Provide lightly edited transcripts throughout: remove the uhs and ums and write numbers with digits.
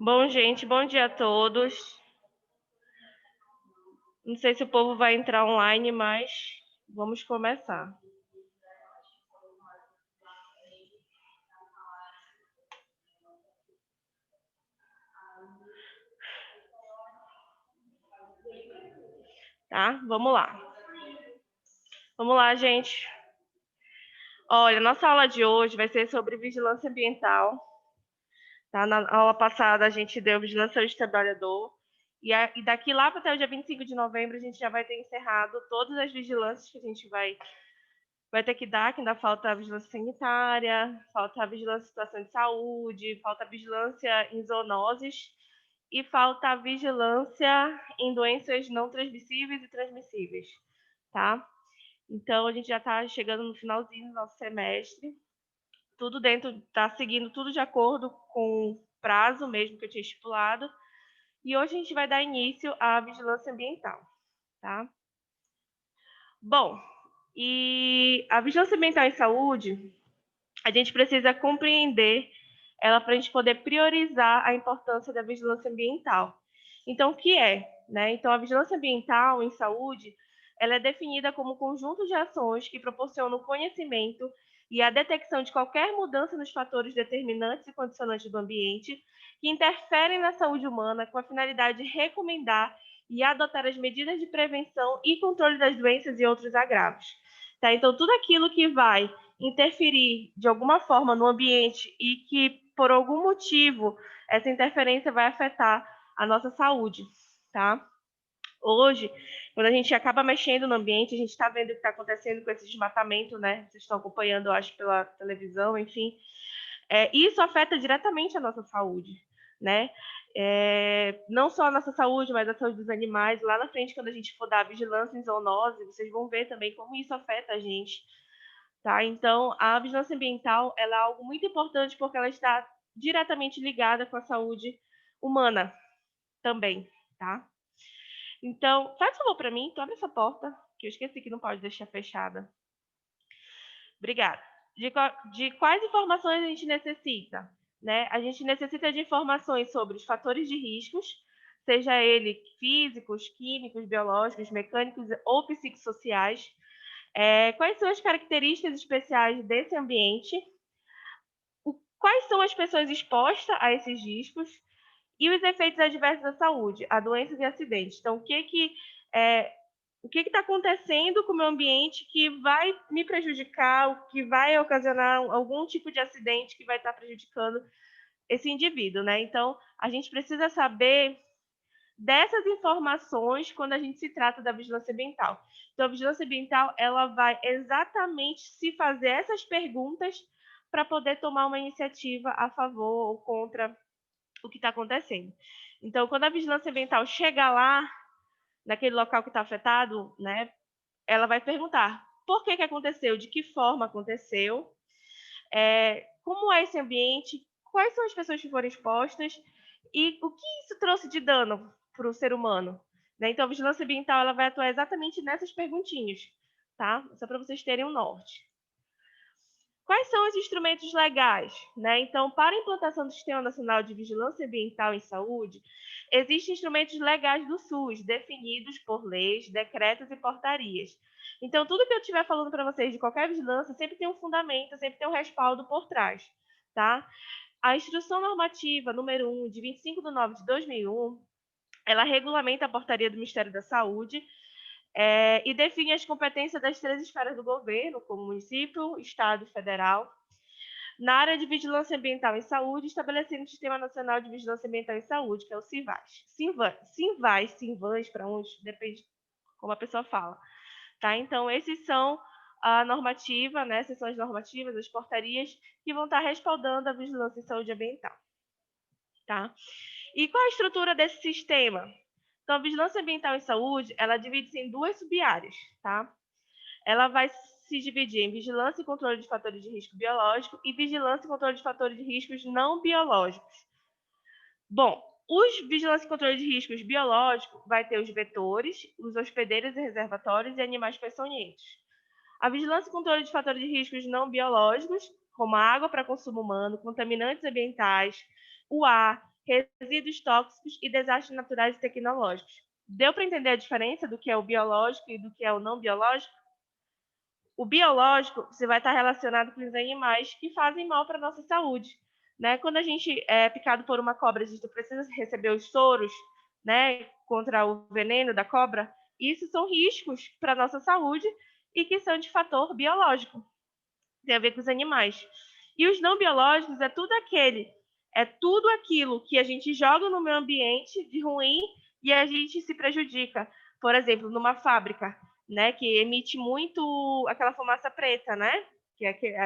Bom, gente, bom dia a todos. Não sei se o povo vai entrar online, mas vamos começar. Tá? Vamos lá. Vamos lá, gente. Olha, nossa aula de hoje vai ser sobre vigilância ambiental. Tá? Na aula passada a gente deu vigilância do trabalhador. E daqui lá até o dia 25 de novembro a gente já vai ter encerrado todas as vigilâncias que a gente vai ter que dar, que ainda falta a vigilância sanitária, falta a vigilância em situação de saúde, falta a vigilância em zoonoses e falta a vigilância em doenças não transmissíveis e transmissíveis, tá? Então, a gente já está chegando no finalzinho do nosso semestre, tudo dentro, está seguindo tudo de acordo com o prazo mesmo que eu tinha estipulado, e hoje a gente vai dar início à vigilância ambiental, tá? Bom, e a vigilância ambiental em saúde, a gente precisa compreender ela para a gente poder priorizar a importância da vigilância ambiental. Então, o que é? Né? Então, a vigilância ambiental em saúde, ela é definida como um conjunto de ações que proporcionam o conhecimento e a detecção de qualquer mudança nos fatores determinantes e condicionantes do ambiente que interferem na saúde humana com a finalidade de recomendar e adotar as medidas de prevenção e controle das doenças e outros agravos. Tá? Então, tudo aquilo que vai interferir de alguma forma no ambiente e que, por algum motivo, essa interferência vai afetar a nossa saúde, tá? Hoje, quando a gente acaba mexendo no ambiente, a gente está vendo o que está acontecendo com esse desmatamento, né? Vocês estão acompanhando, eu acho, pela televisão, enfim. Isso afeta diretamente a nossa saúde, né? Não só a nossa saúde, mas a saúde dos animais. Lá na frente, quando a gente for dar vigilância em zoonose, vocês vão ver também como isso afeta a gente. Tá? Então, a vigilância ambiental ela é algo muito importante porque ela está diretamente ligada com a saúde humana também, tá? Então, faz favor para mim, tu abre essa porta, que eu esqueci que não pode deixar fechada. Obrigada. De quais informações a gente necessita? Né? A gente necessita de informações sobre os fatores de riscos, seja ele físicos, químicos, biológicos, mecânicos ou psicossociais. Quais são as características especiais desse ambiente? Quais são as pessoas expostas a esses riscos e os efeitos adversos à saúde, a doenças e acidentes. Então, o que está acontecendo com o meu ambiente que vai me prejudicar, o que vai ocasionar algum tipo de acidente que vai estar prejudicando esse indivíduo, né? Então, a gente precisa saber dessas informações quando a gente se trata da vigilância ambiental. Então, a vigilância ambiental, ela vai exatamente se fazer essas perguntas para poder tomar uma iniciativa a favor ou contra o que está acontecendo. Então, quando a vigilância ambiental chegar lá, naquele local que está afetado, né, ela vai perguntar por que aconteceu, de que forma aconteceu, como é esse ambiente, quais são as pessoas que foram expostas e o que isso trouxe de dano para o ser humano. Né? Então, a vigilância ambiental ela vai atuar exatamente nessas perguntinhas, tá? Só para vocês terem um norte. Quais são os instrumentos legais? Né? Então, para a implantação do Sistema Nacional de Vigilância Ambiental em Saúde, existem instrumentos legais do SUS, definidos por leis, decretos e portarias. Então, tudo que eu estiver falando para vocês de qualquer vigilância sempre tem um fundamento, sempre tem um respaldo por trás. Tá? A Instrução Normativa número 1, de 25 de nove de 2001, ela regulamenta a portaria do Ministério da Saúde, e define as competências das três esferas do governo, como município, estado e federal, na área de vigilância ambiental em saúde, estabelecendo o Sistema Nacional de Vigilância Ambiental em Saúde, que é o CINVAS. CINVAS, para uns, depende como a pessoa fala. Tá? Então, esses são a normativa, né? Essas são as normativas, as portarias que vão estar respaldando a vigilância em saúde ambiental. Tá? E qual a estrutura desse sistema? Então, a vigilância ambiental em saúde, ela divide-se em duas sub-áreas, tá? Ela vai se dividir em vigilância e controle de fatores de risco biológico e vigilância e controle de fatores de riscos não biológicos. Bom, os vigilância e controle de riscos biológicos vai ter os vetores, os hospedeiros e reservatórios e animais peçonhentos. A vigilância e controle de fatores de riscos não biológicos, como a água para consumo humano, contaminantes ambientais, o ar, resíduos tóxicos e desastres naturais e tecnológicos. Deu para entender a diferença do que é o biológico e do que é o não biológico? O biológico, você vai estar relacionado com os animais que fazem mal para a nossa saúde. Né? Quando a gente é picado por uma cobra, a gente precisa receber os soros, né, contra o veneno da cobra. Isso são riscos para a nossa saúde e que são de fator biológico. Tem a ver com os animais. E os não biológicos é tudo aquilo que a gente joga no meio ambiente de ruim e a gente se prejudica. Por exemplo, numa fábrica, né, que emite muito aquela fumaça preta, né,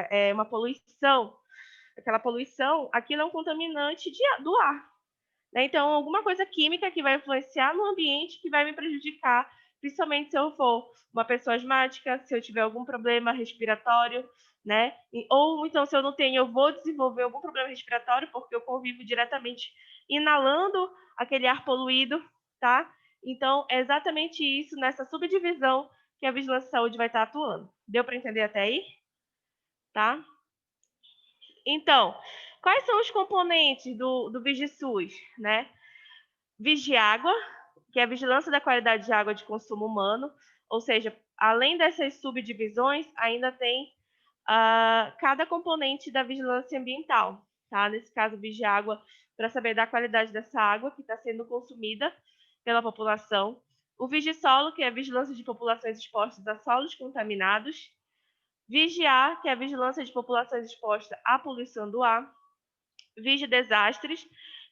é uma poluição. Aquela poluição, aquilo é um contaminante do ar. Né? Então, alguma coisa química que vai influenciar no ambiente que vai me prejudicar, principalmente se eu for uma pessoa asmática, se eu tiver algum problema respiratório, né? Ou então, se eu não tenho, eu vou desenvolver algum problema respiratório, porque eu convivo diretamente inalando aquele ar poluído, tá? Então, é exatamente isso, nessa subdivisão, que a Vigilância Saúde vai estar atuando. Deu para entender até aí? Tá? Então, quais são os componentes do VigiSUS, né? Vigiágua, que é a vigilância da qualidade de água de consumo humano, ou seja, além dessas subdivisões, ainda tem cada componente da vigilância ambiental, tá? Nesse caso, Vigiágua, para saber da qualidade dessa água que está sendo consumida pela população. O Vigisolo, que é a vigilância de populações expostas a solos contaminados. Vigiar, que é a vigilância de populações expostas à poluição do ar. Vigidesastres,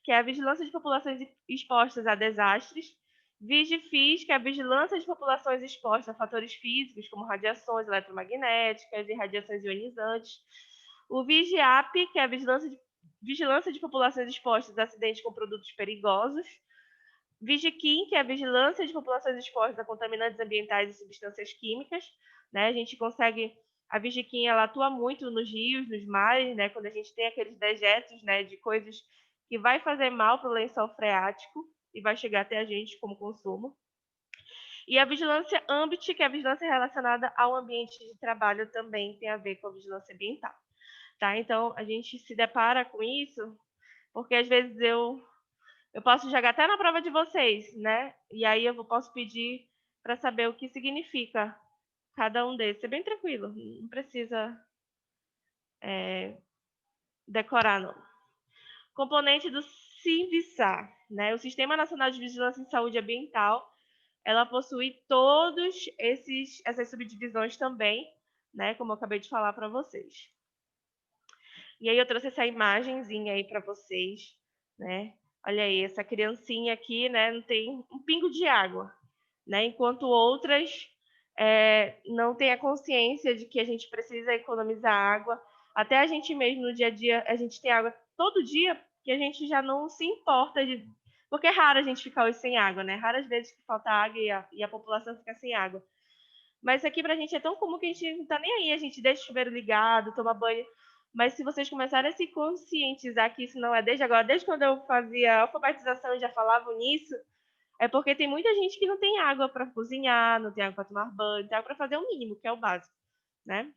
que é a vigilância de populações expostas a desastres. Vigifis, que é a vigilância de populações expostas a fatores físicos, como radiações eletromagnéticas e radiações ionizantes. O Vigiap, que é a vigilância de populações expostas a acidentes com produtos perigosos. Vigiquim, que é a vigilância de populações expostas a contaminantes ambientais e substâncias químicas. Né? A gente consegue... A Vigiquim, ela atua muito nos rios, nos mares, né? Quando a gente tem aqueles dejetos, né, de coisas que vai fazer mal para o lençol freático e vai chegar até a gente como consumo. E a vigilância ambit, que é a vigilância relacionada ao ambiente de trabalho, também tem a ver com a vigilância ambiental. Tá? Então, a gente se depara com isso, porque às vezes eu posso jogar até na prova de vocês, né? E aí eu posso pedir para saber o que significa cada um desses. É bem tranquilo, não precisa decorar, não. Componente do CIVSA, né? O Sistema Nacional de Vigilância em Saúde Ambiental, ela possui todos essas subdivisões também, né? Como eu acabei de falar para vocês. E aí eu trouxe essa imagenzinha aí para vocês, né? Olha aí, essa criancinha aqui, né? Não tem um pingo de água, né? Enquanto outras não têm a consciência de que a gente precisa economizar água. Até a gente mesmo no dia a dia, a gente tem água todo dia, que a gente já não se importa de... Porque é raro a gente ficar hoje sem água, né? Raras vezes que falta água e a população fica sem água. Mas isso aqui pra gente é tão comum que a gente não tá nem aí, a gente deixa o chuveiro ligado, toma banho. Mas se vocês começarem a se conscientizar que isso não é desde agora, desde quando eu fazia alfabetização e já falavam nisso, é porque tem muita gente que não tem água para cozinhar, não tem água para tomar banho, não tem água para fazer o mínimo, que é o básico, né?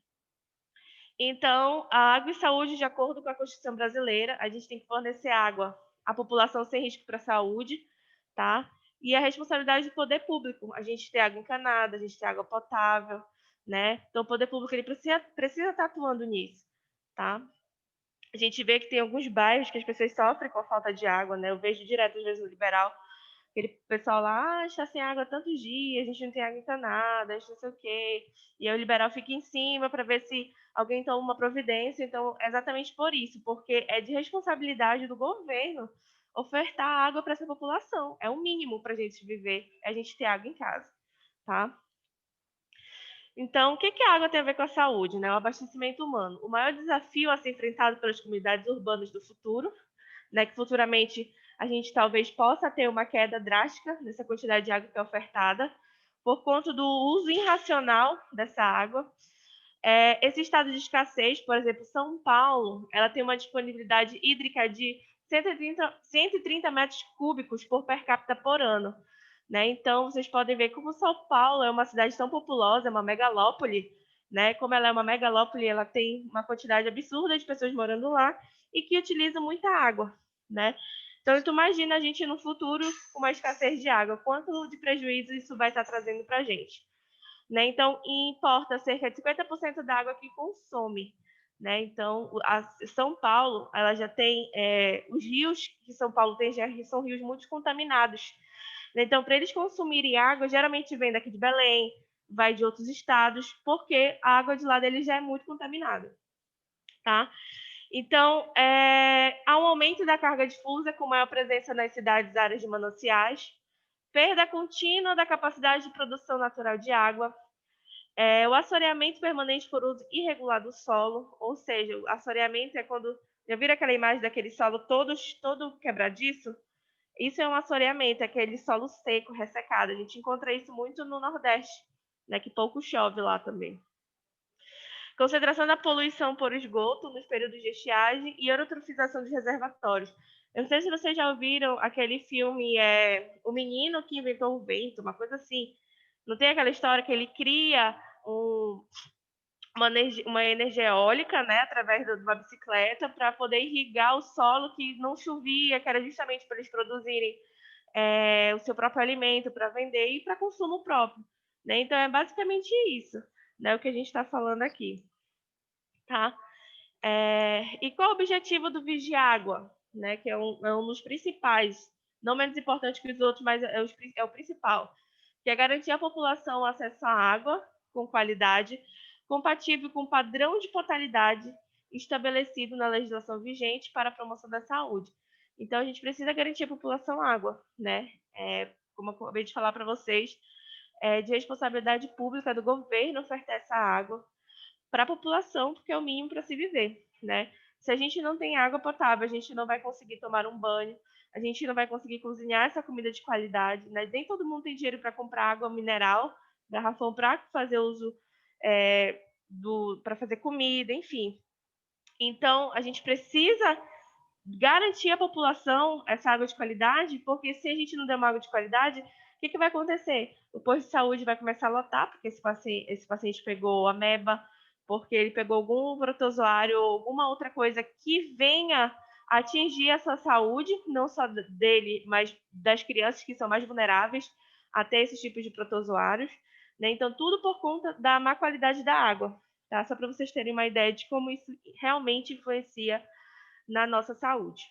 Então, a água e saúde, de acordo com a Constituição brasileira, a gente tem que fornecer água à população sem risco para a saúde, tá? E a responsabilidade do poder público, a gente tem água encanada, a gente tem água potável, né? Então, o poder público ele precisa estar atuando nisso, tá? A gente vê que tem alguns bairros que as pessoas sofrem com a falta de água, né? Eu vejo direto, às vezes, no Liberal, aquele pessoal lá, está sem água há tantos dias, a gente não tem água encanada, a gente não sei o quê. E aí o liberal fica em cima para ver se alguém toma uma providência. Então, é exatamente por isso, porque é de responsabilidade do governo ofertar água para essa população. É o mínimo para a gente viver, é a gente ter água em casa, tá? Então, o que a água tem a ver com a saúde, né? O abastecimento humano. O maior desafio a ser enfrentado pelas comunidades urbanas do futuro, né, que futuramente a gente talvez possa ter uma queda drástica nessa quantidade de água que é ofertada, por conta do uso irracional dessa água. Esse estado de escassez, por exemplo, São Paulo, ela tem uma disponibilidade hídrica de 130 metros cúbicos per capita por ano. Né? Então, vocês podem ver como São Paulo é uma cidade tão populosa, é uma megalópole, né? Como ela é uma megalópole, ela tem uma quantidade absurda de pessoas morando lá e que utilizam muita água, né? Então, tu imagina a gente no futuro com uma escassez de água, quanto de prejuízo isso vai estar trazendo para a gente. Né? Então, importa cerca de 50% da água que consome. Né? Então, São Paulo, ela já tem os rios que São Paulo tem já são rios muito contaminados. Né? Então, para eles consumirem água, geralmente vem daqui de Belém, vai de outros estados, porque a água de lá deles já é muito contaminada. Tá? Então, há um aumento da carga difusa, com maior presença nas cidades e áreas de mananciais, perda contínua da capacidade de produção natural de água, o assoreamento permanente por uso irregular do solo, ou seja, o assoreamento é quando... Já viram aquela imagem daquele solo todo quebradiço? Isso é um assoreamento, é aquele solo seco, ressecado. A gente encontra isso muito no Nordeste, né, que pouco chove lá também. Concentração da poluição por esgoto nos períodos de estiagem e eutrofização dos reservatórios. Eu não sei se vocês já ouviram aquele filme O Menino que Inventou o Vento, uma coisa assim. Não tem aquela história que ele cria uma energia eólica, né, através de uma bicicleta, para poder irrigar o solo que não chovia, que era justamente para eles produzirem o seu próprio alimento para vender e para consumo próprio. Né? Então, é basicamente isso, né, o que a gente está falando aqui. Tá? E qual o objetivo do Vigiágua? Né, que é um dos principais, não menos importante que os outros, mas é o principal, que é garantir à população acesso à água com qualidade, compatível com o padrão de potabilidade estabelecido na legislação vigente para a promoção da saúde. Então, a gente precisa garantir à população água, né? Como eu acabei de falar para vocês, de responsabilidade pública do governo ofertar essa água para a população, porque é o mínimo para se viver, né? Se a gente não tem água potável, a gente não vai conseguir tomar um banho, a gente não vai conseguir cozinhar essa comida de qualidade, né? Nem todo mundo tem dinheiro para comprar água mineral, garrafão para fazer uso para fazer comida, enfim. Então, a gente precisa garantir à população essa água de qualidade, porque se a gente não der uma água de qualidade, o que vai acontecer? O posto de saúde vai começar a lotar, porque esse paciente pegou ameba, porque ele pegou algum protozoário ou alguma outra coisa que venha atingir a sua saúde, não só dele, mas das crianças que são mais vulneráveis até esses tipos de protozoários. Né? Então, tudo por conta da má qualidade da água. Tá? Só para vocês terem uma ideia de como isso realmente influencia na nossa saúde.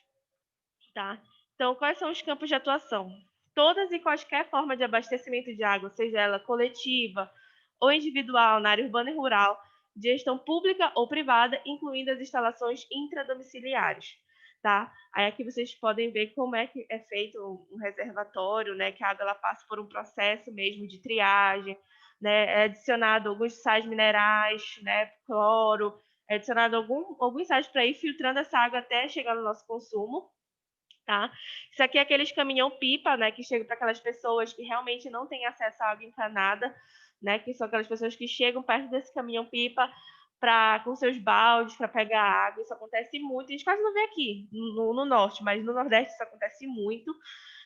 Tá? Então, quais são os campos de atuação? Todas e quaisquer forma de abastecimento de água, seja ela coletiva ou individual, na área urbana e rural, de gestão pública ou privada, incluindo as instalações intradomiciliares. Tá? Aí aqui vocês podem ver como é que é feito um reservatório, né, que a água ela passa por um processo mesmo de triagem, né, é adicionado alguns sais minerais, né, cloro, é adicionado alguns sais para ir filtrando essa água até chegar no nosso consumo. Tá? Isso aqui é aqueles caminhão-pipa, né, que chegam para aquelas pessoas que realmente não têm acesso à água encanada, né, que são aquelas pessoas que chegam perto desse caminhão-pipa com seus baldes para pegar água. Isso acontece muito, a gente quase não vê aqui no norte, mas no nordeste isso acontece muito,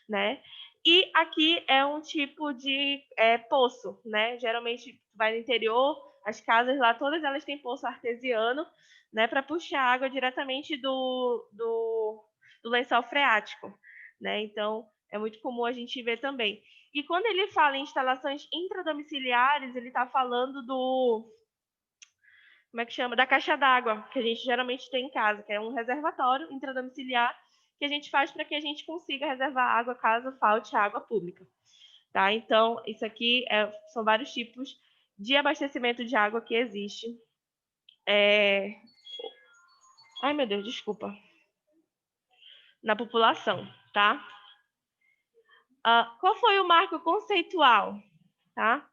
né? E aqui é um tipo de poço, né? Geralmente vai no interior, as casas lá, todas elas têm poço artesiano, né, para puxar água diretamente do lençol freático, né? Então, é muito comum a gente ver também. E quando ele fala em instalações intradomiciliares, ele está falando como é que chama? Da caixa d'água, que a gente geralmente tem em casa, que é um reservatório intradomiciliar que a gente faz para que a gente consiga reservar água caso falte água pública. Tá? Então, isso aqui são vários tipos de abastecimento de água que existe. Ai, meu Deus, desculpa. Na população, tá? Qual foi o marco conceitual? Tá?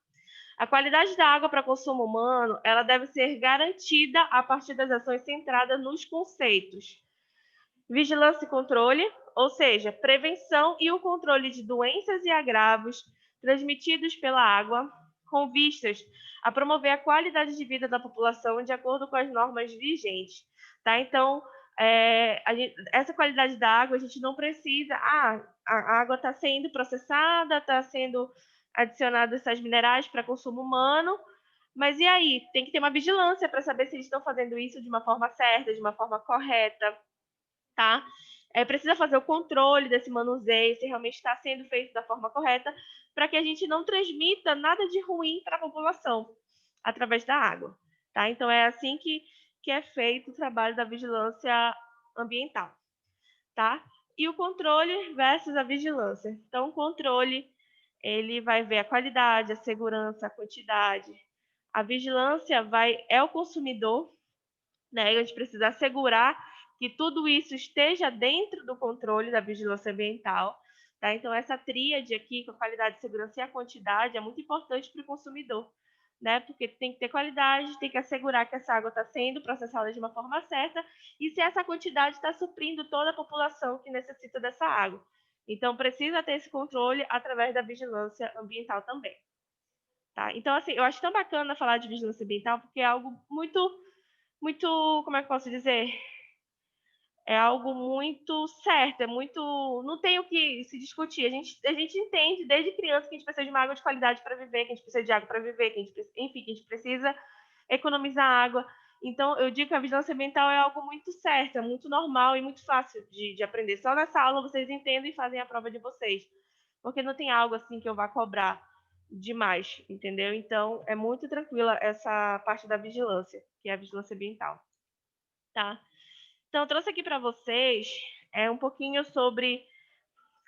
A qualidade da água para consumo humano, ela deve ser garantida a partir das ações centradas nos conceitos: vigilância e controle, ou seja, prevenção e o controle de doenças e agravos transmitidos pela água, com vistas a promover a qualidade de vida da população de acordo com as normas vigentes. Tá? Então, essa qualidade da água, a gente não precisa... a água está sendo processada, está sendo adicionados sais minerais para consumo humano, mas e aí? Tem que ter uma vigilância para saber se eles estão fazendo isso de uma forma certa, de uma forma correta, tá? precisa fazer o controle desse manuseio, se realmente está sendo feito da forma correta, para que a gente não transmita nada de ruim para a população através da água. Tá? Então, é assim que é feito o trabalho da vigilância ambiental. Tá? E o controle versus a vigilância. Então, o controle ele vai ver a qualidade, a segurança, a quantidade. A vigilância é o consumidor, né? A gente precisa assegurar que tudo isso esteja dentro do controle da vigilância ambiental. Tá? Então, essa tríade aqui, com a qualidade, segurança e a quantidade, é muito importante para o consumidor, né? Porque tem que ter qualidade, tem que assegurar que essa água está sendo processada de uma forma certa e se essa quantidade está suprindo toda a população que necessita dessa água. Então, precisa ter esse controle através da vigilância ambiental também. Tá? Então, assim, eu acho tão bacana falar de vigilância ambiental porque é algo muito, como é que eu posso dizer? É algo muito certo, não tem o que se discutir. A gente entende desde criança que a gente precisa de uma água de qualidade para viver, que a gente precisa de água para viver, enfim, que a gente precisa economizar água. Então, eu digo que a vigilância ambiental é algo muito certo, é muito normal e muito fácil de aprender. Só nessa aula vocês entendem e fazem a prova de vocês. Porque não tem algo assim que eu vá cobrar demais, entendeu? Então, é muito tranquila essa parte da vigilância, que é a vigilância ambiental, tá? Então, eu trouxe aqui para vocês um pouquinho sobre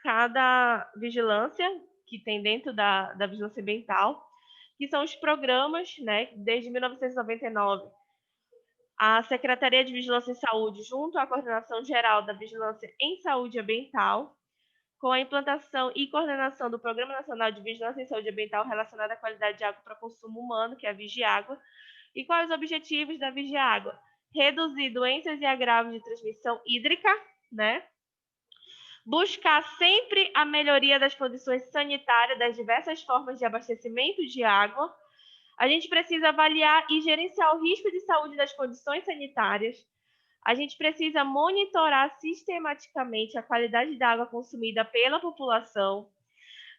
cada vigilância que tem dentro da vigilância ambiental, que são os programas, né? Desde 1999, a Secretaria de Vigilância em Saúde, junto à Coordenação Geral da Vigilância em Saúde Ambiental, com a implantação e coordenação do Programa Nacional de Vigilância em Saúde Ambiental relacionado à qualidade de água para consumo humano, que é a Vigiágua. E quais os objetivos da Vigiágua? Reduzir doenças e agravos de transmissão hídrica, né? Buscar sempre a melhoria das condições sanitárias das diversas formas de abastecimento de água. A gente precisa avaliar e gerenciar o risco de saúde das condições sanitárias. A gente precisa monitorar sistematicamente a qualidade da água consumida pela população.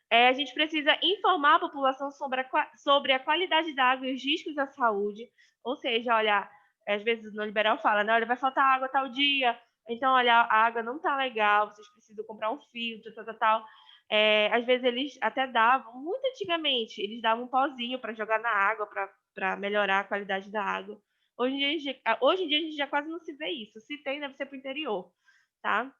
A gente precisa informar a população sobre a qualidade da água e os riscos à saúde. Ou seja, olha, às vezes no liberal fala, né? Olha, vai faltar água tal dia, então, olha, a água não tá legal, vocês precisam comprar um filtro, tal. Às vezes eles até davam, muito antigamente, eles davam um pozinho para jogar na água, para melhorar a qualidade da água. Hoje em dia a gente já quase não se vê isso. Se tem, deve ser para o interior, tá?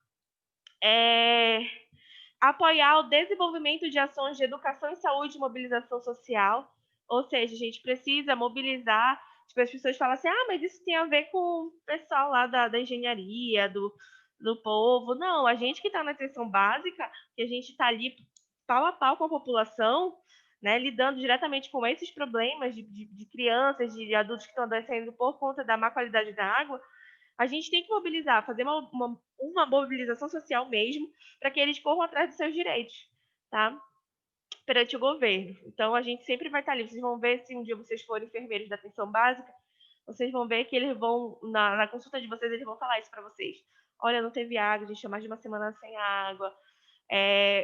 Apoiar o desenvolvimento de ações de educação em saúde e mobilização social. Ou seja, a gente precisa mobilizar. Tipo, as pessoas falam assim, mas isso tem a ver com o pessoal lá da engenharia, do povo. Não, a gente que está na atenção básica, que a gente está ali pau a pau com a população, né, lidando diretamente com esses problemas de crianças, de adultos que estão adoecendo por conta da má qualidade da água, a gente tem que mobilizar, fazer uma mobilização social mesmo, para que eles corram atrás dos seus direitos, tá? Perante o governo. Então, a gente sempre vai estar ali. Vocês vão ver, se um dia vocês forem enfermeiros da atenção básica, vocês vão ver que eles vão, na consulta de vocês, eles vão falar isso para vocês. Olha, não teve água, a gente está mais de uma semana sem água.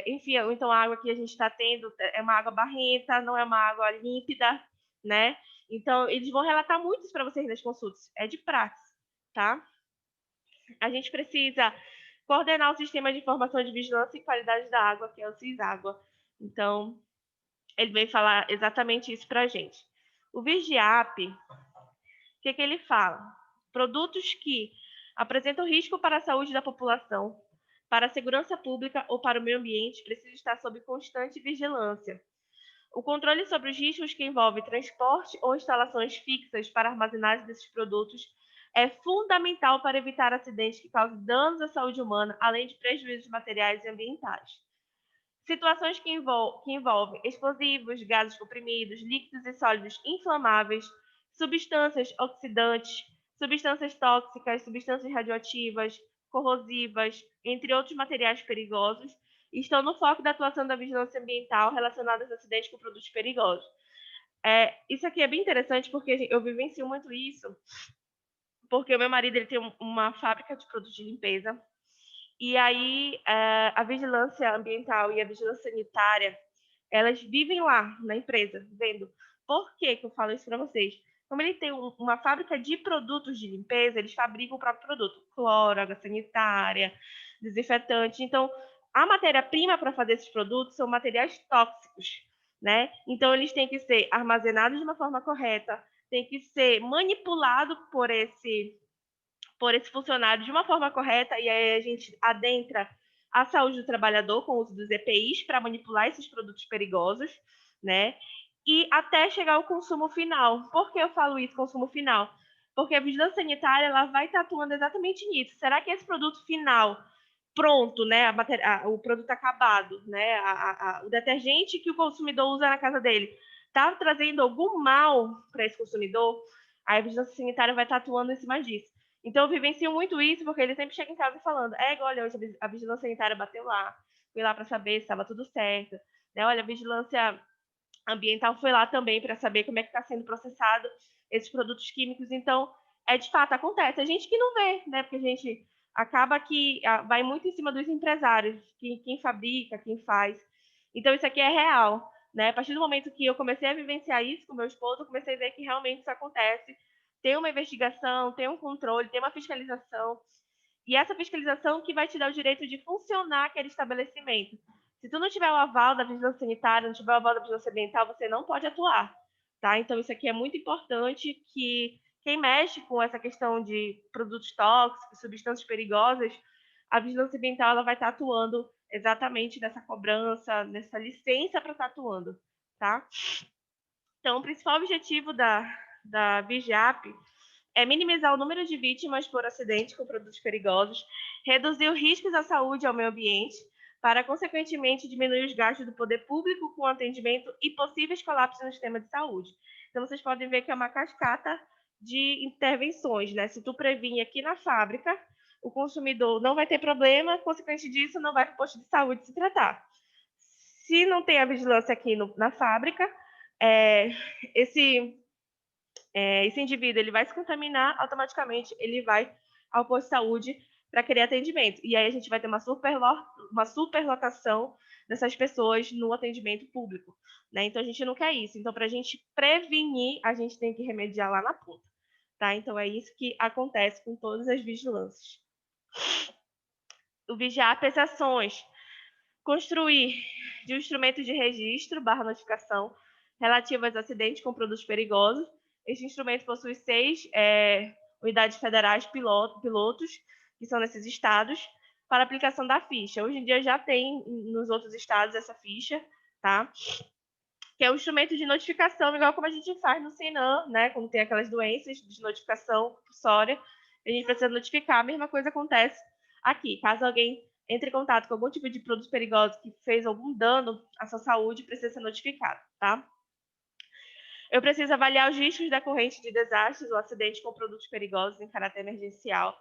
Enfim, então a água que a gente está tendo é uma água barrenta, não é uma água límpida, né? Então, eles vão relatar muito isso para vocês nas consultas. É de prática, tá? A gente precisa coordenar o sistema de informação de vigilância e qualidade da água, que é o CISÁgua. Então, ele vem falar exatamente isso para a gente. O Vigiap, o que ele fala? Produtos que apresentam risco para a saúde da população, para a segurança pública ou para o meio ambiente precisam estar sob constante vigilância. O controle sobre os riscos que envolvem transporte ou instalações fixas para armazenagem desses produtos é fundamental para evitar acidentes que causem danos à saúde humana, além de prejuízos materiais e ambientais. Situações que envolvem explosivos, gases comprimidos, líquidos e sólidos inflamáveis, substâncias oxidantes, substâncias tóxicas, substâncias radioativas, corrosivas, entre outros materiais perigosos, estão no foco da atuação da vigilância ambiental relacionadas a acidentes com produtos perigosos. Isso aqui é bem interessante porque eu vivencio muito isso, porque o meu marido ele tem uma fábrica de produtos de limpeza, e aí a vigilância ambiental e a vigilância sanitária, elas vivem lá na empresa, vendo. Por que eu falo isso para vocês? Como ele tem uma fábrica de produtos de limpeza, eles fabricam o próprio produto. Cloro, água sanitária, desinfetante. Então, a matéria-prima para fazer esses produtos são materiais tóxicos, né? Então, eles têm que ser armazenados de uma forma correta, tem que ser manipulado por esse funcionário de uma forma correta, e aí a gente adentra a saúde do trabalhador com o uso dos EPIs para manipular esses produtos perigosos, né? E até chegar ao consumo final. Por que eu falo isso, consumo final? Porque a vigilância sanitária ela vai estar atuando exatamente nisso. Será que esse produto final, pronto, né, o produto acabado, né, o detergente que o consumidor usa na casa dele, está trazendo algum mal para esse consumidor? Aí a vigilância sanitária vai estar atuando em cima disso. Então, eu vivencio muito isso, porque ele sempre chega em casa falando, olha, hoje a vigilância sanitária bateu lá, fui lá para saber se estava tudo certo, né? Olha, a vigilância ambiental foi lá também para saber como é que está sendo processado esses produtos químicos. Então, de fato, acontece. A gente que não vê, né? Porque a gente acaba que vai muito em cima dos empresários, quem fabrica, quem faz. Então, isso aqui é real, né? A partir do momento que eu comecei a vivenciar isso com meu esposo, eu comecei a ver que realmente isso acontece. Tem uma investigação, tem um controle, tem uma fiscalização. E essa fiscalização que vai te dar o direito de funcionar aquele estabelecimento. Se tu não tiver o aval da vigilância sanitária, não tiver o aval da vigilância ambiental, você não pode atuar, tá? Então, isso aqui é muito importante que quem mexe com essa questão de produtos tóxicos, substâncias perigosas, a vigilância ambiental ela vai estar atuando exatamente nessa cobrança, nessa licença para estar atuando, tá? Então, o principal objetivo da Vigiap é minimizar o número de vítimas por acidente com produtos perigosos, reduzir os riscos à saúde e ao meio ambiente, para, consequentemente, diminuir os gastos do poder público com atendimento e possíveis colapsos no sistema de saúde. Então, vocês podem ver que é uma cascata de intervenções, né? Se tu previne aqui na fábrica, o consumidor não vai ter problema, consequente disso, não vai para o posto de saúde se tratar. Se não tem a vigilância aqui na fábrica, esse indivíduo ele vai se contaminar, automaticamente ele vai ao posto de saúde para querer atendimento. E aí a gente vai ter uma superlotação dessas pessoas no atendimento público, né? Então a gente não quer isso. Então, para a gente prevenir, a gente tem que remediar lá na ponta, tá? Então é isso que acontece com todas as vigilâncias. O vigiar as ações. Construir de um instrumento de registro / notificação relativo aos acidentes com produtos perigosos. Este instrumento possui 6 unidades federais pilotos, que são nesses estados, para aplicação da ficha. Hoje em dia já tem nos outros estados essa ficha, tá? Que é um instrumento de notificação, igual como a gente faz no Senam, né? Quando tem aquelas doenças de notificação compulsória, a gente precisa notificar. A mesma coisa acontece aqui. Caso alguém entre em contato com algum tipo de produto perigoso que fez algum dano à sua saúde, precisa ser notificado, tá? Eu preciso avaliar os riscos decorrentes de desastres ou acidentes com produtos perigosos em caráter emergencial,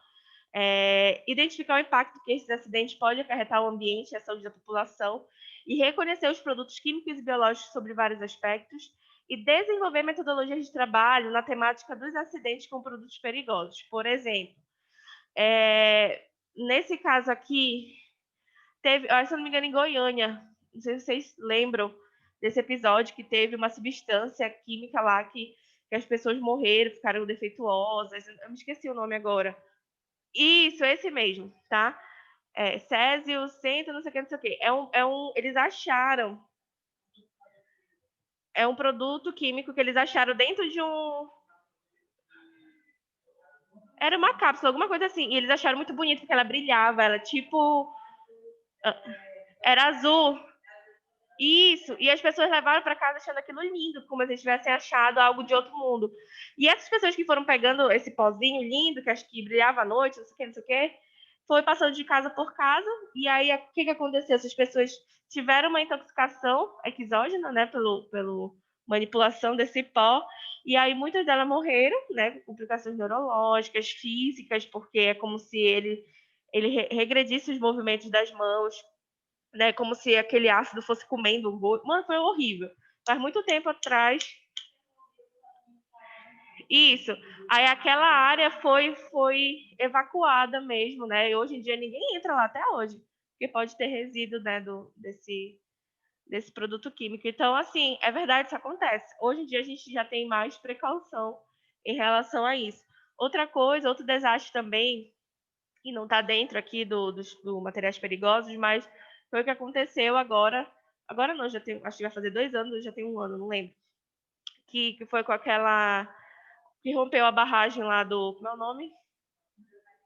identificar o impacto que esses acidentes podem acarretar ao ambiente e à saúde da população e reconhecer os produtos químicos e biológicos sobre vários aspectos e desenvolver metodologias de trabalho na temática dos acidentes com produtos perigosos. Por exemplo, nesse caso aqui, teve, se eu não me engano, em Goiânia, não sei se vocês lembram desse episódio, que teve uma substância química lá que as pessoas morreram, ficaram defeituosas, eu me esqueci o nome agora. Isso, esse mesmo, tá? Césio, Centro, não sei o que, não sei o que. Eles acharam, é um produto químico que eles acharam dentro de um... Era uma cápsula, alguma coisa assim. E eles acharam muito bonito, porque ela brilhava, ela tipo... Era azul. Isso, e as pessoas levaram para casa achando aquilo lindo, como se eles tivessem achado algo de outro mundo. E essas pessoas que foram pegando esse pozinho lindo, que acho que brilhava à noite, não sei o que, não sei o que, foi passando de casa por casa, e aí o que aconteceu? Essas pessoas tiveram uma intoxicação exógena, né, pelo manipulação desse pó, e aí muitas delas morreram, né, com complicações neurológicas, físicas, porque é como se ele regredisse os movimentos das mãos, né? Como se aquele ácido fosse comendo um gosto. Mano, foi horrível. Faz muito tempo atrás. Isso. Aí aquela área foi evacuada mesmo, né? E hoje em dia ninguém entra lá até hoje, porque pode ter resíduo, né, desse produto químico. Então, assim, é verdade, isso acontece. Hoje em dia a gente já tem mais precaução em relação a isso. Outra coisa, outro desastre também e não está dentro aqui do materiais perigosos, mas foi o que aconteceu agora. Agora não, já tem, acho que vai fazer 2 anos, já tem 1 ano, não lembro. Que foi com aquela que rompeu a barragem lá do, como é o nome?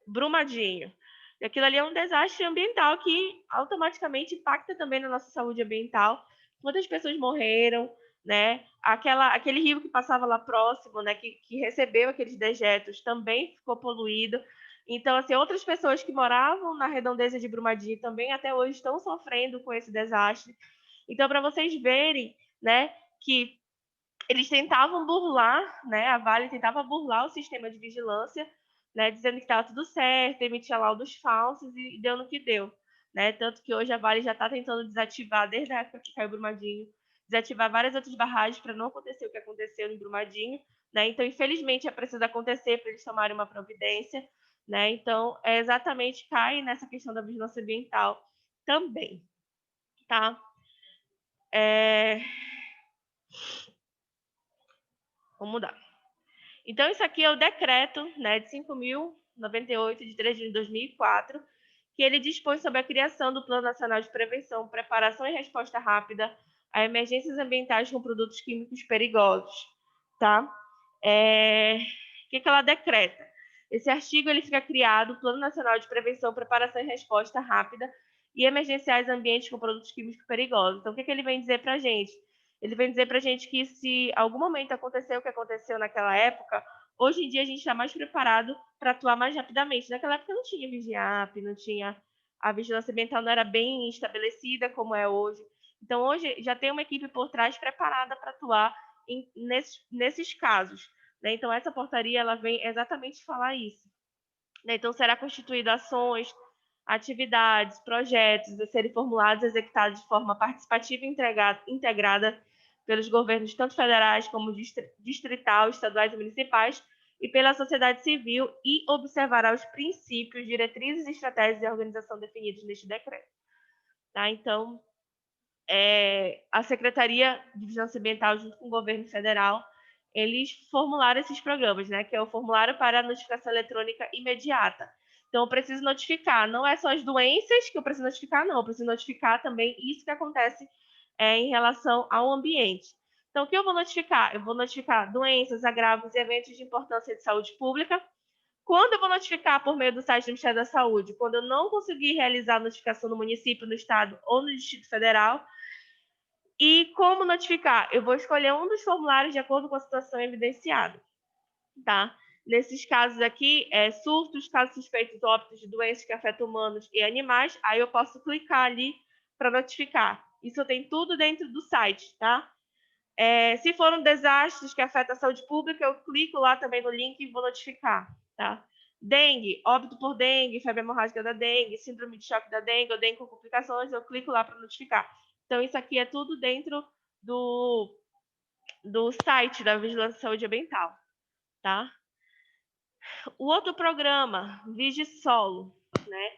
Brumadinho. E aquilo ali é um desastre ambiental que automaticamente impacta também na nossa saúde ambiental. Quantas pessoas morreram, né? Aquele rio que passava lá próximo, né? Que recebeu aqueles dejetos também ficou poluído. Então, assim, outras pessoas que moravam na redondeza de Brumadinho também até hoje estão sofrendo com esse desastre. Então, para vocês verem, né, que eles tentavam burlar, né? A Vale tentava burlar o sistema de vigilância, né? Dizendo que estava tudo certo, emitia laudos falsos e deu no que deu, né? Tanto que hoje a Vale já está tentando desativar, desde a época que caiu Brumadinho, desativar várias outras barragens para não acontecer o que aconteceu em Brumadinho, né? Então, infelizmente, é preciso acontecer para eles tomarem uma providência, né? Então, é exatamente cai nessa questão da vigilância ambiental também, tá? Vamos mudar. Então, isso aqui é o decreto, né, de 5.098, de 3 de junho de 2004, que ele dispõe sobre a criação do Plano Nacional de Prevenção, Preparação e Resposta Rápida a emergências ambientais com produtos químicos perigosos, tá? O que ela decreta? Esse artigo ele fica criado, o Plano Nacional de Prevenção, Preparação e Resposta Rápida e Emergenciais Ambientes com Produtos Químicos Perigosos. Então, o que ele vem dizer para a gente? Ele vem dizer para a gente que se algum momento aconteceu o que aconteceu naquela época, hoje em dia a gente está mais preparado para atuar mais rapidamente. Naquela época não tinha Vigiap, não tinha, a vigilância ambiental não era bem estabelecida como é hoje. Então hoje já tem uma equipe por trás preparada para atuar nesses casos, né? Então essa portaria ela vem exatamente falar isso, né? Então será constituída ações, atividades, projetos a serem formulados e executados de forma participativa e integrada pelos governos tanto federais como distrital, estaduais e municipais e pela sociedade civil e observará os princípios, diretrizes, estratégias e organização definidos neste decreto. Tá? Então, a Secretaria de Vigilância Ambiental, junto com o governo federal, eles formularam esses programas, né? Que é o formulário para a notificação eletrônica imediata. Então, eu preciso notificar, não é só as doenças que eu preciso notificar, não. Eu preciso notificar também isso que acontece em relação ao ambiente. Então, o que eu vou notificar? Eu vou notificar doenças, agravos e eventos de importância de saúde pública. Quando eu vou notificar por meio do site do Ministério da Saúde? Quando eu não conseguir realizar a notificação no município, no estado ou no Distrito Federal. E como notificar? Eu vou escolher um dos formulários de acordo com a situação evidenciada, tá? Nesses casos aqui, surtos, casos suspeitos óbitos de doenças que afetam humanos e animais, aí eu posso clicar ali para notificar. Isso tem tudo dentro do site, tá? Se foram desastres que afetam a saúde pública, eu clico lá também no link e vou notificar, tá? Dengue, óbito por dengue, febre hemorrágica da dengue, síndrome de choque da dengue, ou dengue com complicações, eu clico lá para notificar. Então, isso aqui é tudo dentro do site da Vigilância e Saúde Ambiental, tá? O outro programa, Vigisolo, né?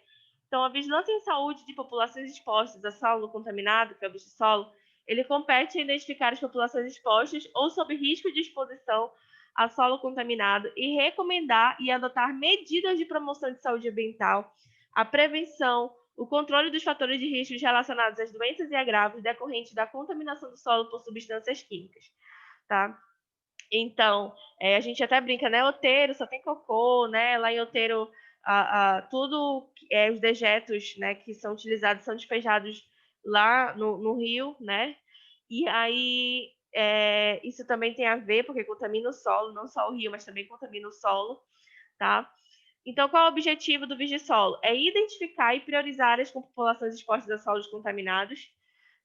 Então, a vigilância em saúde de populações expostas a solo contaminado, que é o Vigisolo, ele compete em identificar as populações expostas ou sob risco de exposição a solo contaminado e recomendar e adotar medidas de promoção de saúde ambiental, a prevenção, o controle dos fatores de risco relacionados às doenças e agravos decorrentes da contaminação do solo por substâncias químicas, tá? Então, a gente até brinca, né? Outeiro só tem cocô, né? Lá em Outeiro, tudo os dejetos, né, que são utilizados são despejados lá no rio, né? E aí isso também tem a ver, porque contamina o solo, não só o rio, mas também contamina o solo, tá? Então, qual é o objetivo do Vigisolo? É identificar e priorizar áreas com populações expostas a solos contaminados,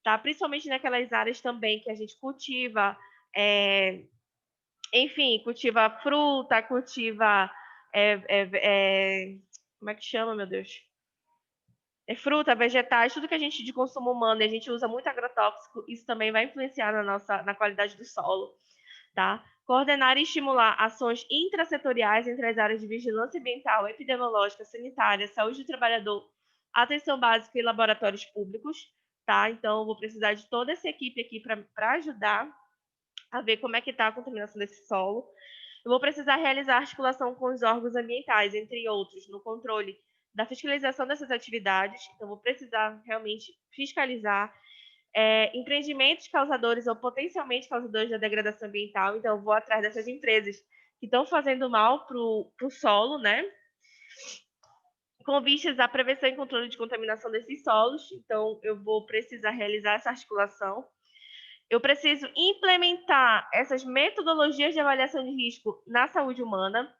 tá? Principalmente naquelas áreas também que a gente cultiva, enfim, cultiva fruta, cultiva. Como é que chama, meu Deus? Fruta, vegetais, tudo que a gente de consumo humano, e a gente usa muito agrotóxico, isso também vai influenciar na qualidade do solo, tá? Coordenar e estimular ações intrasetoriais entre as áreas de vigilância ambiental, epidemiológica, sanitária, saúde do trabalhador, atenção básica e laboratórios públicos, tá? Então, eu vou precisar de toda essa equipe aqui para ajudar a ver como é que está a contaminação desse solo. Eu vou precisar realizar articulação com os órgãos ambientais, entre outros, no controle da fiscalização dessas atividades, então vou precisar realmente fiscalizar empreendimentos causadores ou potencialmente causadores da degradação ambiental, então eu vou atrás dessas empresas que estão fazendo mal para o solo, né? Com vistas à prevenção e controle de contaminação desses solos, então eu vou precisar realizar essa articulação. Eu preciso implementar essas metodologias de avaliação de risco na saúde humana.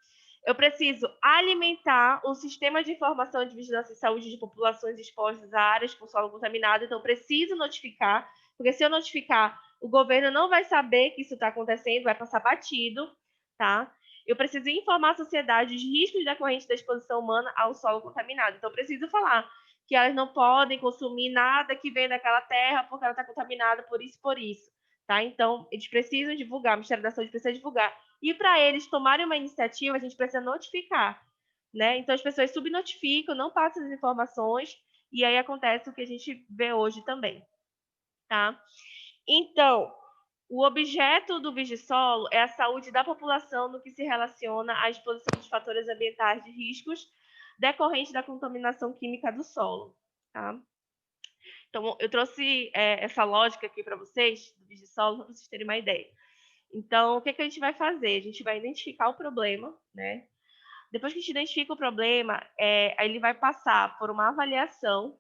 Eu preciso alimentar o sistema de informação de vigilância e saúde de populações expostas a áreas com solo contaminado. Então, preciso notificar, porque se eu notificar, o governo não vai saber que isso está acontecendo, vai passar batido, tá? Eu preciso informar a sociedade os riscos decorrentes da exposição humana ao solo contaminado. Então, preciso falar que elas não podem consumir nada que vem daquela terra porque ela está contaminada por isso, tá? Então, eles precisam divulgar, o Ministério da Saúde precisa divulgar. E para eles tomarem uma iniciativa, a gente precisa notificar, né? Então, as pessoas subnotificam, não passam as informações, e aí acontece o que a gente vê hoje também, tá? Então, o objeto do Vigisolo é a saúde da população no que se relaciona à exposição de fatores ambientais de riscos decorrentes da contaminação química do solo, tá? Então, eu trouxe essa lógica aqui para vocês, do Vigisolo, para vocês terem uma ideia. Então, o que a gente vai fazer? A gente vai identificar o problema, né? Depois que a gente identifica o problema, ele vai passar por uma avaliação,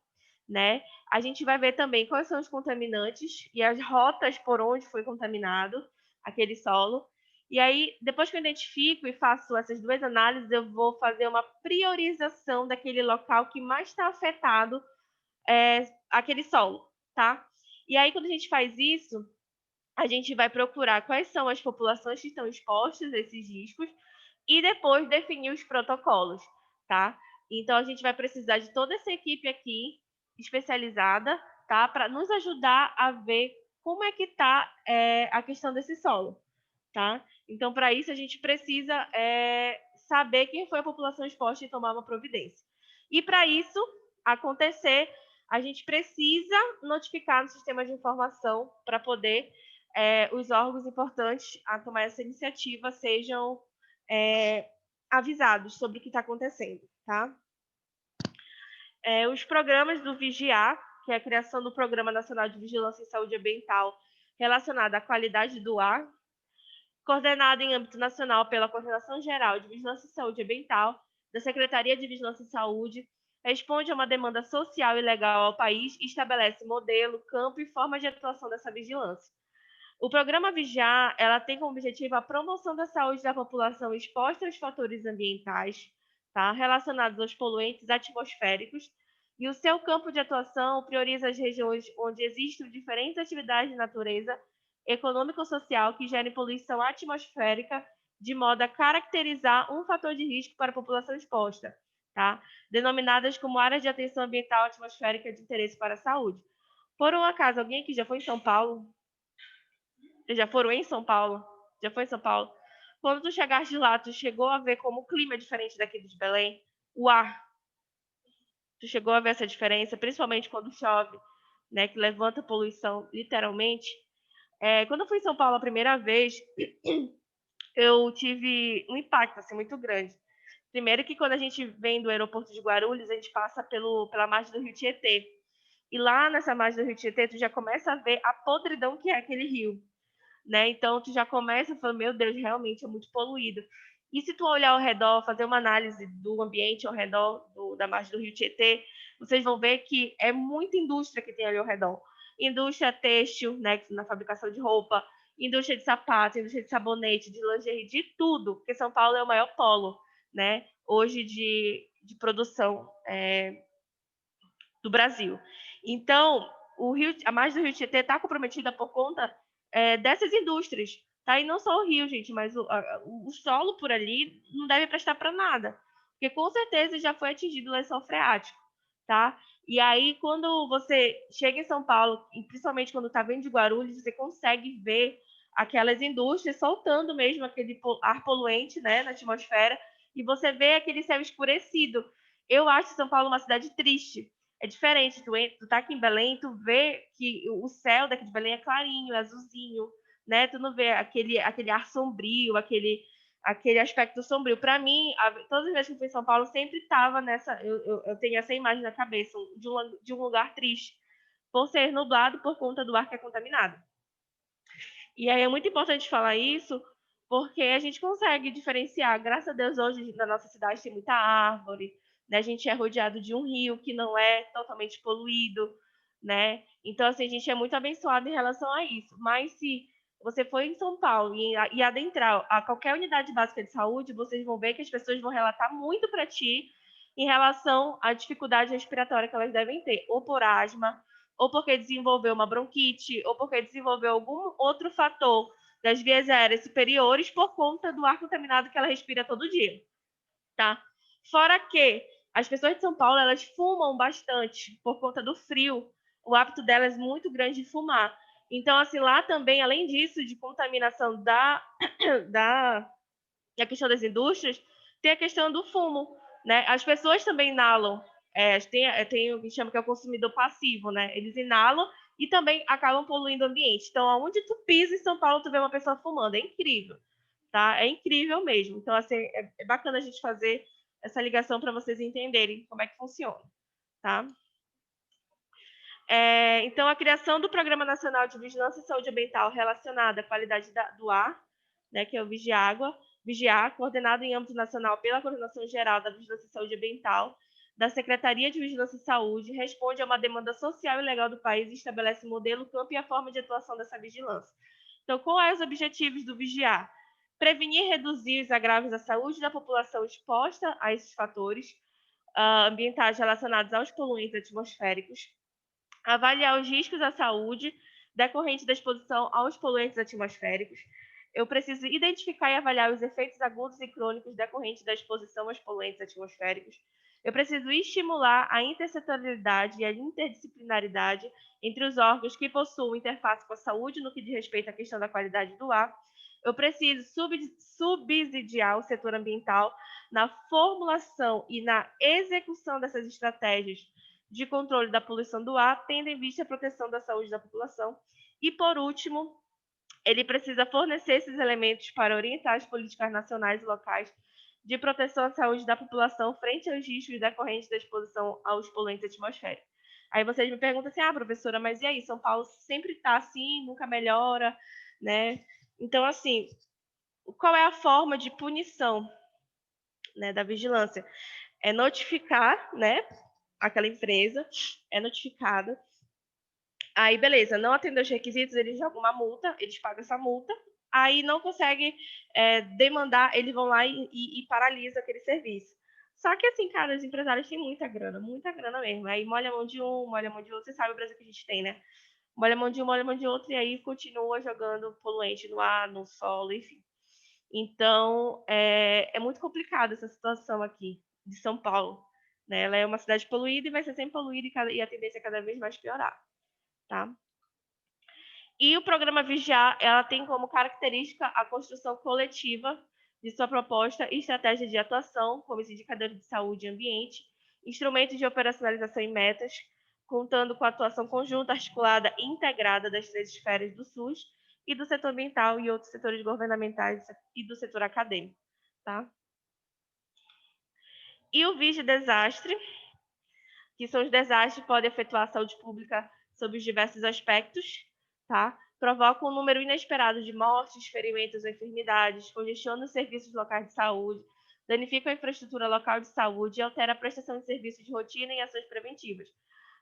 né? A gente vai ver também quais são os contaminantes e as rotas por onde foi contaminado aquele solo. E aí, depois que eu identifico e faço essas duas análises, eu vou fazer uma priorização daquele local que mais está afetado aquele solo, tá? E aí, quando a gente faz isso, a gente vai procurar quais são as populações que estão expostas a esses riscos e depois definir os protocolos, tá? Então, a gente vai precisar de toda essa equipe aqui, especializada, tá? Para nos ajudar a ver como é que está a questão desse solo, tá? Então, para isso, a gente precisa saber quem foi a população exposta e tomar uma providência. E para isso acontecer, a gente precisa notificar no sistema de informação para poder os órgãos importantes a tomar essa iniciativa sejam avisados sobre o que está acontecendo, tá? Os programas do VIGIAR, que é a criação do Programa Nacional de Vigilância em Saúde Ambiental relacionado à qualidade do ar, coordenado em âmbito nacional pela Coordenação Geral de Vigilância e Saúde Ambiental, da Secretaria de Vigilância e Saúde, responde a uma demanda social e legal ao país e estabelece modelo, campo e forma de atuação dessa vigilância. O programa Vigiar, ela tem como objetivo a promoção da saúde da população exposta aos fatores ambientais, tá, relacionados aos poluentes atmosféricos, e o seu campo de atuação prioriza as regiões onde existem diferentes atividades de natureza econômico-social que gerem poluição atmosférica, de modo a caracterizar um fator de risco para a população exposta, tá? Denominadas como áreas de atenção ambiental atmosférica de interesse para a saúde. Por um acaso, alguém aqui já foi em São Paulo? Vocês já foram em São Paulo? Já foi em São Paulo? Quando tu chegaste lá, tu chegou a ver como o clima é diferente daqui de Belém? O ar. Tu chegou a ver essa diferença, principalmente quando chove, né, que levanta poluição, literalmente. Quando eu fui em São Paulo a primeira vez, eu tive um impacto assim, muito grande. Primeiro que quando a gente vem do aeroporto de Guarulhos, a gente passa pela margem do Rio Tietê. E lá nessa margem do Rio Tietê, tu já começa a ver a podridão que é aquele rio, né? Então, tu já começa falando, meu Deus, realmente é muito poluído. E se tu olhar ao redor, fazer uma análise do ambiente ao redor da margem do Rio Tietê, vocês vão ver que é muita indústria que tem ali ao redor. Indústria têxtil, né, na fabricação de roupa, indústria de sapato, indústria de sabonete, de lingerie, de tudo, porque São Paulo é o maior polo, né, hoje de produção do Brasil. Então, a margem do Rio Tietê está comprometida por conta dessas indústrias, tá? E não só o rio, gente, mas o solo por ali não deve prestar para nada, porque com certeza já foi atingido o lençol freático, tá? E aí, quando você chega em São Paulo, e principalmente quando está vindo de Guarulhos, você consegue ver aquelas indústrias soltando mesmo aquele ar poluente, né, na atmosfera, e você vê aquele céu escurecido. Eu acho São Paulo uma cidade triste. É diferente, tu tá aqui em Belém, tu vê que o céu daqui de Belém é clarinho, é azulzinho, né? Tu não vê aquele ar sombrio, aquele aquele aspecto sombrio. Para mim, todas as vezes que eu fui em São Paulo, sempre estava nessa. Eu tenho essa imagem na cabeça de um lugar triste, por ser nublado por conta do ar que é contaminado. E aí é muito importante falar isso, porque a gente consegue diferenciar. Graças a Deus, hoje na nossa cidade tem muita árvore, né? A gente é rodeado de um rio que não é totalmente poluído, né? Então, assim, a gente é muito abençoado em relação a isso. Mas se você for em São Paulo e adentrar a qualquer unidade básica de saúde, vocês vão ver que as pessoas vão relatar muito para ti em relação à dificuldade respiratória que elas devem ter, ou por asma, ou porque desenvolveu uma bronquite, ou porque desenvolveu algum outro fator das vias aéreas superiores por conta do ar contaminado que ela respira todo dia, tá? Fora que as pessoas de São Paulo, elas fumam bastante por conta do frio. O hábito delas é muito grande de fumar. Então, assim, lá também, além disso, de contaminação da questão das indústrias, tem a questão do fumo, né? As pessoas também inalam. Tem o que chama que é o consumidor passivo, né? Eles inalam e também acabam poluindo o ambiente. Então, aonde tu pisa em São Paulo, tu vê uma pessoa fumando. É incrível, tá? É incrível mesmo. Então, assim, é bacana a gente fazer essa ligação para vocês entenderem como é que funciona, tá? Então, a criação do Programa Nacional de Vigilância e Saúde Ambiental relacionada à qualidade do ar, né, que é o Vigiar, coordenado em âmbito nacional pela Coordenação Geral da Vigilância e Saúde Ambiental, da Secretaria de Vigilância e Saúde, responde a uma demanda social e legal do país e estabelece o modelo, campo e a forma de atuação dessa vigilância. Então, quais os objetivos do Vigiar? Prevenir e reduzir os agravos à saúde da população exposta a esses fatores ambientais relacionados aos poluentes atmosféricos, avaliar os riscos à saúde decorrentes da exposição aos poluentes atmosféricos. Eu preciso identificar e avaliar os efeitos agudos e crônicos decorrentes da exposição aos poluentes atmosféricos. Eu preciso estimular a intersetorialidade e a interdisciplinaridade entre os órgãos que possuem interface com a saúde no que diz respeito à questão da qualidade do ar. Eu preciso subsidiar o setor ambiental na formulação e na execução dessas estratégias de controle da poluição do ar, tendo em vista a proteção da saúde da população. E, por último, ele precisa fornecer esses elementos para orientar as políticas nacionais e locais de proteção à saúde da população frente aos riscos decorrentes da exposição aos poluentes atmosféricos. Aí vocês me perguntam assim, professora, mas e aí, São Paulo sempre está assim, nunca melhora, né? Então, assim, qual é a forma de punição, né, da vigilância? É notificar, né, aquela empresa, é notificada. Aí, beleza, não atendeu os requisitos, eles jogam uma multa, eles pagam essa multa. Aí não consegue demandar, eles vão lá e paralisam aquele serviço. Só que assim, cara, os empresários têm muita grana mesmo. Aí molha a mão de um, molha a mão de outro. Você sabe o Brasil que a gente tem, né? Molha a mão de um, molha a mão de outro, e aí continua jogando poluente no ar, no solo, enfim. Então, é muito complicada essa situação aqui de São Paulo, né? Ela é uma cidade poluída e vai ser sempre poluída e a tendência é cada vez mais piorar, tá? E o programa Vigiar, ela tem como característica a construção coletiva de sua proposta e estratégia de atuação, como os indicadores de saúde e ambiente, instrumentos de operacionalização e metas, contando com a atuação conjunta, articulada e integrada das três esferas do SUS e do setor ambiental e outros setores governamentais e do setor acadêmico, tá? E o Vigi Desastre, que são os desastres que podem afetar a saúde pública sob os diversos aspectos, tá? Provocam um número inesperado de mortes, ferimentos ou enfermidades, congestionam os serviços locais de saúde, danificam a infraestrutura local de saúde e altera a prestação de serviços de rotina e ações preventivas,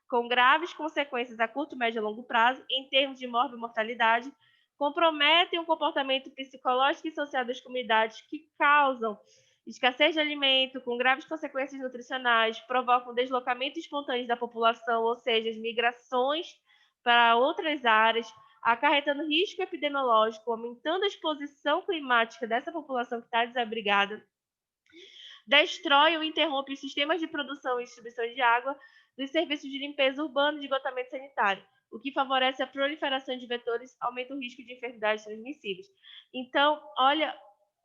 com graves consequências a curto, médio e longo prazo em termos de mortalidade, comprometem o comportamento psicológico e social das comunidades que causam escassez de alimento, com graves consequências nutricionais, provocam deslocamento espontâneo da população, ou seja, as migrações para outras áreas, acarretando risco epidemiológico, aumentando a exposição climática dessa população que está desabrigada, destrói ou interrompe os sistemas de produção e distribuição de água dos serviços de limpeza urbana e de esgotamento sanitário, o que favorece a proliferação de vetores, aumenta o risco de enfermidades transmissíveis. Então, olha,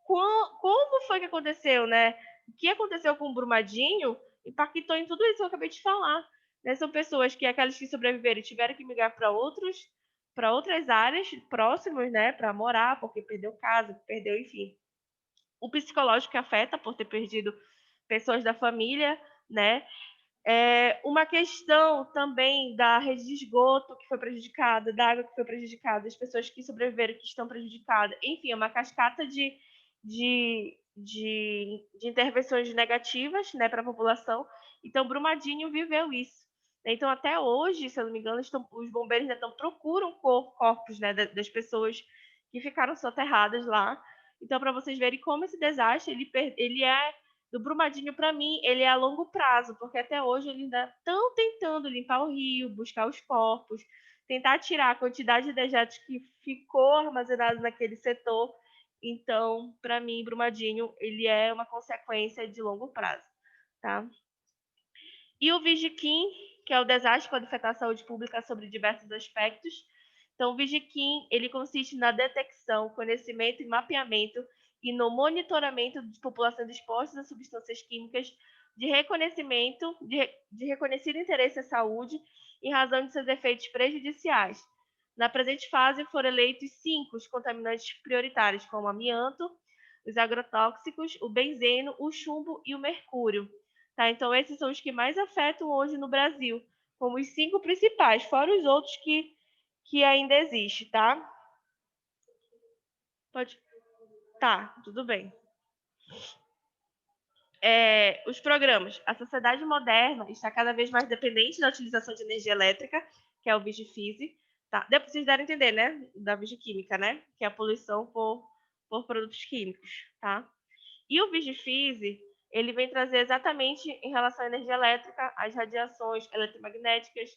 como foi que aconteceu, né? O que aconteceu com o Brumadinho impactou em tudo isso que eu acabei de falar. Né? São pessoas que, aquelas que sobreviveram e tiveram que migrar para outras áreas próximas, né, para morar, porque perdeu casa, perdeu, enfim, o psicológico que afeta por ter perdido pessoas da família, né? Uma questão também da rede de esgoto que foi prejudicada, da água que foi prejudicada, as pessoas que sobreviveram que estão prejudicadas. Enfim, é uma cascata de intervenções negativas, né, para a população. Então, Brumadinho viveu isso. Então, até hoje, se eu não me engano, os bombeiros ainda procuram corpos, né, das pessoas que ficaram soterradas lá. Então, para vocês verem como esse desastre ele é do Brumadinho, para mim, ele é a longo prazo, porque até hoje eles ainda estão tentando limpar o rio, buscar os corpos, tentar tirar a quantidade de dejetos que ficou armazenado naquele setor. Então, para mim, Brumadinho, ele é uma consequência de longo prazo, tá? E o Vigiquim, que é o desastre que pode afetar a saúde pública sobre diversos aspectos. Então, o Vigiquim, ele consiste na detecção, conhecimento e mapeamento e no monitoramento de populações expostas a substâncias químicas de reconhecimento, de reconhecido interesse à saúde em razão de seus efeitos prejudiciais. Na presente fase, foram eleitos 5 os contaminantes prioritários, como o amianto, os agrotóxicos, o benzeno, o chumbo e o mercúrio. Tá? Então, esses são os que mais afetam hoje no Brasil, como os 5 principais, fora os outros que ainda existem, tá? Pode. Tá, tudo bem. Os programas. A sociedade moderna está cada vez mais dependente da utilização de energia elétrica, que é o Vigifise. Tá? Vocês devem entender, né? Da Vigiquímica, né? Que é a poluição por produtos químicos, tá? E o Vigifise, ele vem trazer exatamente em relação à energia elétrica, as radiações eletromagnéticas,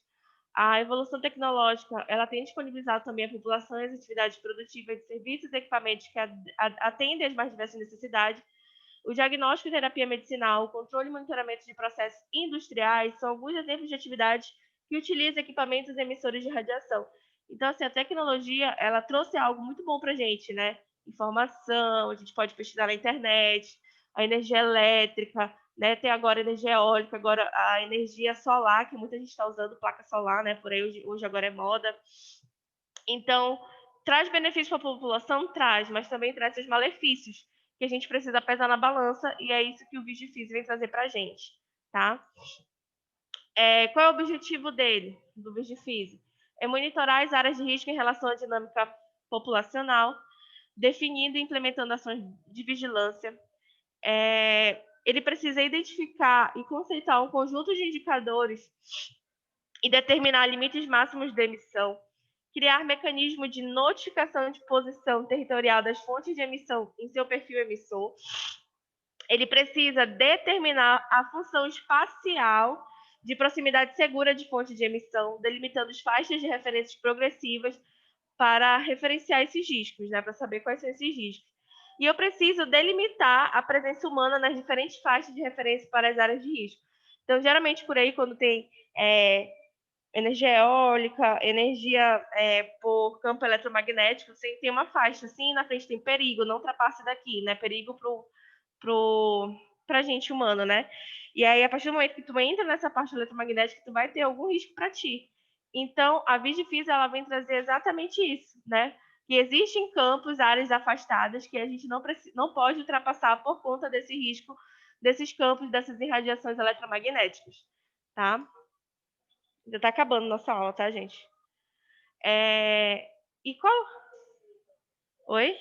a evolução tecnológica, ela tem disponibilizado também a população e as atividades produtivas de serviços e equipamentos que atendem às mais diversas necessidades. O diagnóstico e terapia medicinal, o controle e monitoramento de processos industriais são alguns exemplos de atividades que utilizam equipamentos emissores de radiação. Então, assim, a tecnologia, ela trouxe algo muito bom para a gente, né? Informação, a gente pode pesquisar na internet, a energia elétrica, né? Tem agora energia eólica, agora a energia solar, que muita gente está usando placa solar, né? Por aí hoje agora é moda. Então, traz benefícios para a população? Traz, mas também traz seus malefícios, que a gente precisa pesar na balança, e é isso que o Vigifise vem trazer para a gente, tá? Qual é o objetivo dele, do Vigifise? É monitorar as áreas de risco em relação à dinâmica populacional, definindo e implementando ações de vigilância. Ele precisa identificar e conceituar um conjunto de indicadores e determinar limites máximos de emissão, criar mecanismo de notificação de posição territorial das fontes de emissão em seu perfil emissor. Ele precisa determinar a função espacial de proximidade segura de fonte de emissão, delimitando as faixas de referências progressivas para referenciar esses riscos, né, para saber quais são esses riscos. E eu preciso delimitar a presença humana nas diferentes faixas de referência para as áreas de risco. Então, geralmente, por aí, quando tem energia eólica, energia por campo eletromagnético, você tem uma faixa assim, na frente tem perigo, não ultrapasse daqui, né? Perigo para a gente humano, né? E aí, a partir do momento que tu entra nessa parte eletromagnética, tu vai ter algum risco para ti. Então, a Vigifisa, ela vem trazer exatamente isso, né? Que existem campos, áreas afastadas que a gente não pode ultrapassar por conta desse risco, desses campos, dessas irradiações eletromagnéticas, tá? Já tá acabando nossa aula, tá, gente? E qual... Oi?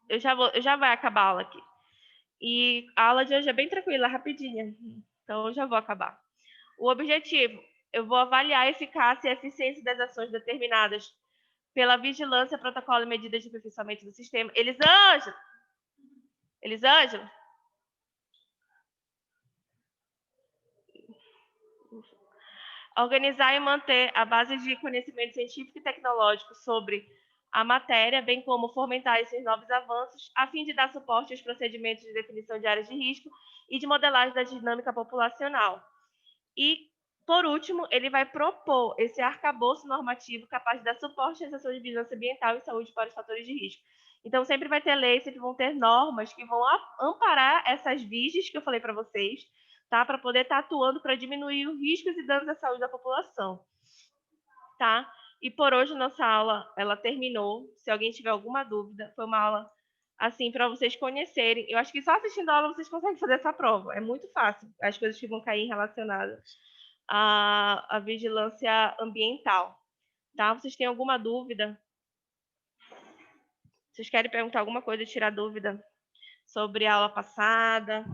Eu já vai acabar a aula aqui. E a aula de hoje é bem tranquila, rapidinha. Então, eu já vou acabar. O objetivo, eu vou avaliar a eficácia e a eficiência das ações determinadas pela vigilância, protocolo e medidas de aperfeiçoamento do sistema. Elisângela! Elisângela? Organizar e manter a base de conhecimento científico e tecnológico sobre a matéria, bem como fomentar esses novos avanços, a fim de dar suporte aos procedimentos de definição de áreas de risco e de modelagem da dinâmica populacional. E, por último, ele vai propor esse arcabouço normativo capaz de dar suporte às ações de vigilância ambiental e saúde para os fatores de risco. Então, sempre vai ter leis, sempre vão ter normas que vão amparar essas viges que eu falei para vocês, tá? Para poder estar atuando para diminuir os riscos e danos à saúde da população, tá? E por hoje nossa aula, ela terminou. Se alguém tiver alguma dúvida, foi uma aula assim para vocês conhecerem. Eu acho que só assistindo a aula vocês conseguem fazer essa prova. É muito fácil. As coisas que vão cair relacionadas à vigilância ambiental, tá? Vocês têm alguma dúvida? Vocês querem perguntar alguma coisa, tirar dúvida sobre a aula passada,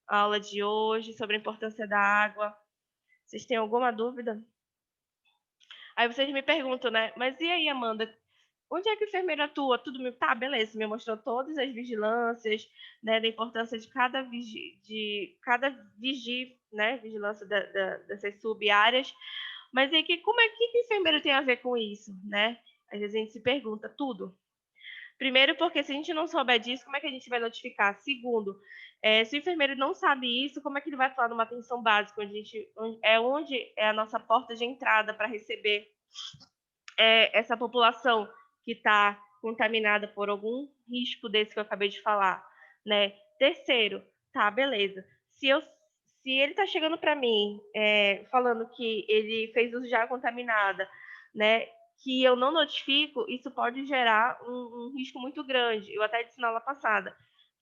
a aula de hoje, sobre a importância da água? Vocês têm alguma dúvida? Aí vocês me perguntam, né? Mas e aí, Amanda? Onde é que o enfermeiro atua? Tudo me... Tá, beleza, me mostrou todas as vigilâncias, né? Da importância de cada né? Vigilância dessas sub-áreas. Mas aí, como é que o enfermeiro tem a ver com isso, né? Às vezes a gente se pergunta tudo. Primeiro, porque se a gente não souber disso, como é que a gente vai notificar? Segundo, se o enfermeiro não sabe isso, como é que ele vai atuar numa atenção básica, onde é a nossa porta de entrada para receber essa população que está contaminada por algum risco desse que eu acabei de falar, né? Terceiro, tá, beleza. Se ele está chegando para mim falando que ele fez uso de água contaminada, né? Que eu não notifico, isso pode gerar um risco muito grande. Eu até disse na aula passada.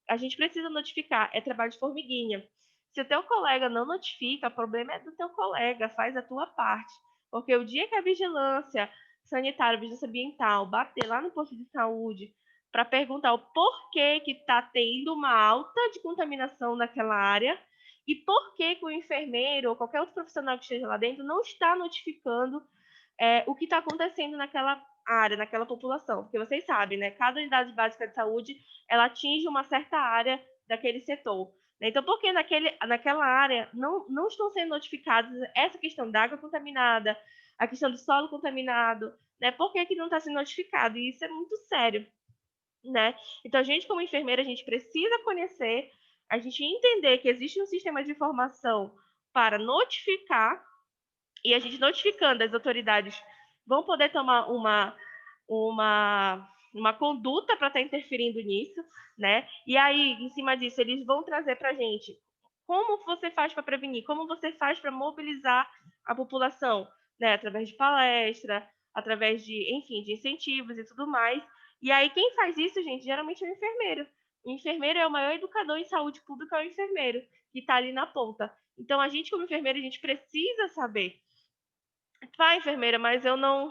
A gente precisa notificar, é trabalho de formiguinha. Se o teu colega não notifica, o problema é do teu colega, faz a tua parte. Porque o dia que a vigilância sanitária, vigilância ambiental, bater lá no posto de saúde para perguntar o porquê que está tendo uma alta de contaminação naquela área e por que o enfermeiro ou qualquer outro profissional que esteja lá dentro não está notificando o que está acontecendo naquela área, naquela população. Porque vocês sabem, né? Cada unidade básica de saúde, ela atinge uma certa área daquele setor. Então, por que naquela área não estão sendo notificados essa questão da água contaminada, a questão do solo contaminado, né? Por que não está sendo notificado? E isso é muito sério, né? Então, a gente, como enfermeira, a gente precisa conhecer, a gente entender que existe um sistema de informação para notificar, e a gente notificando, as autoridades vão poder tomar uma conduta para estar interferindo nisso, né? E aí, em cima disso, eles vão trazer para a gente como você faz para prevenir, como você faz para mobilizar a população, né? Através de palestra, através enfim, de incentivos e tudo mais. E aí, quem faz isso, gente, geralmente é o enfermeiro. O enfermeiro é o maior educador em saúde pública, é o enfermeiro, que está ali na ponta. Então, a gente, como enfermeiro, a gente precisa saber. Vai, enfermeira, mas eu não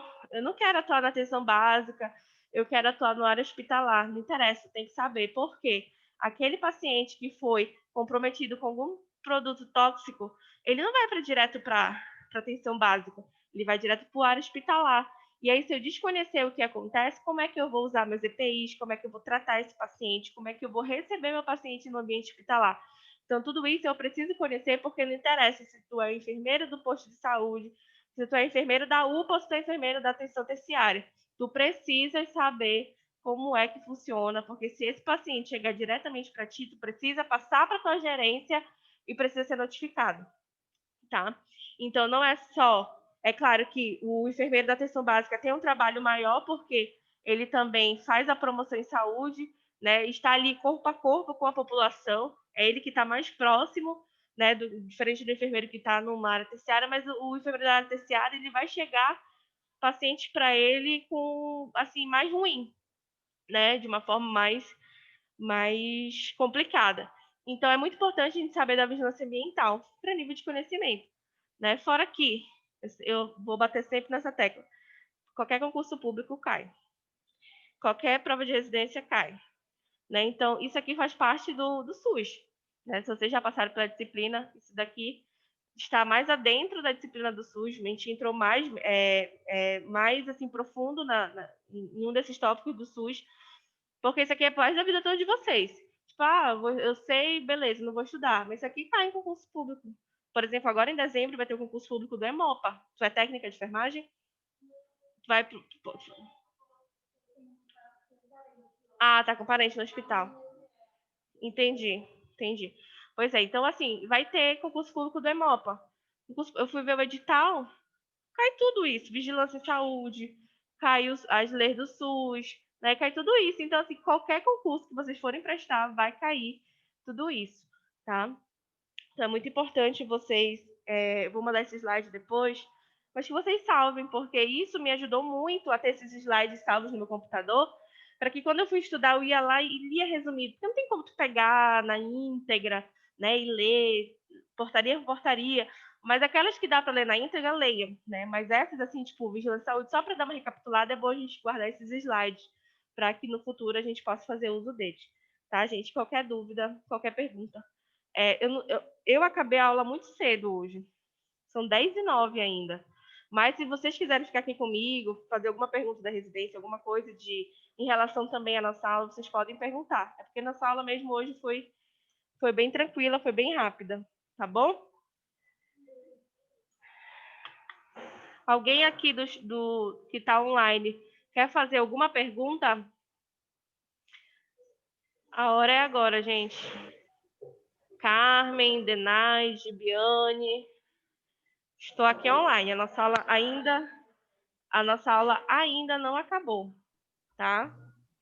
quero atuar na atenção básica, eu quero atuar no área hospitalar. Não interessa, tem que saber por quê. Aquele paciente que foi comprometido com algum produto tóxico, ele não vai direto para atenção básica, ele vai direto para o área hospitalar. E aí, se eu desconhecer o que acontece, como é que eu vou usar meus EPIs, como é que eu vou tratar esse paciente, como é que eu vou receber meu paciente no ambiente hospitalar? Então, tudo isso eu preciso conhecer, porque não interessa se tu é enfermeiro do posto de saúde, se tu é enfermeiro da UPA ou se tu é enfermeiro da atenção terciária. Tu precisas saber como é que funciona, porque se esse paciente chegar diretamente para ti, tu precisa passar para tua gerência e precisa ser notificado, tá? Então, não é só... É claro que o enfermeiro da atenção básica tem um trabalho maior, porque ele também faz a promoção em saúde, né? Está ali corpo a corpo com a população, é ele que está mais próximo, né? Diferente do enfermeiro que está numa área terciária, mas o enfermeiro da área terciária, ele vai chegar paciente para ele com, assim, mais ruim, né? De uma forma mais complicada. Então, é muito importante a gente saber da vigilância ambiental para nível de conhecimento, né? Fora que, eu vou bater sempre nessa tecla, qualquer concurso público cai, qualquer prova de residência cai, né? Então, isso aqui faz parte do SUS, né? Se vocês já passaram pela disciplina, isso daqui está mais adentro da disciplina do SUS, a gente entrou mais assim, profundo em um desses tópicos do SUS, porque isso aqui é parte da vida toda de vocês. Tipo, eu sei, beleza, não vou estudar, mas isso aqui cai em concurso público. Por exemplo, agora em dezembro vai ter o concurso público do EMOPA. Tu é técnica de enfermagem? Vai pro... Ah, tá com parente no hospital. Entendi. Pois é, então assim, vai ter concurso público do EMOPA. Eu fui ver o edital, cai tudo isso, vigilância em saúde, cai as leis do SUS, né? Cai tudo isso. Então, assim, qualquer concurso que vocês forem prestar, vai cair tudo isso, tá? Então, é muito importante vocês, vou mandar esse slide depois, mas que vocês salvem, porque isso me ajudou muito a ter esses slides salvos no meu computador, para que quando eu fui estudar eu ia lá e lia resumido. Porque não tem como tu pegar na íntegra, né, e ler portaria por portaria, mas aquelas que dá para ler na íntegra, leia, né? Mas essas, assim, tipo, vigilância de saúde, só para dar uma recapitulada, é bom a gente guardar esses slides, para que no futuro a gente possa fazer uso deles. Tá, gente? Qualquer dúvida, qualquer pergunta. Eu acabei a aula muito cedo hoje. São 10h09 ainda. Mas se vocês quiserem ficar aqui comigo, fazer alguma pergunta da residência, alguma coisa em relação também à nossa aula, vocês podem perguntar. É porque nossa aula mesmo hoje foi bem tranquila, foi bem rápida. Tá bom? Alguém aqui que está online quer fazer alguma pergunta? A hora é agora, gente. Carmen, Denai, Gibiane. Estou aqui online. A nossa aula ainda não acabou, tá?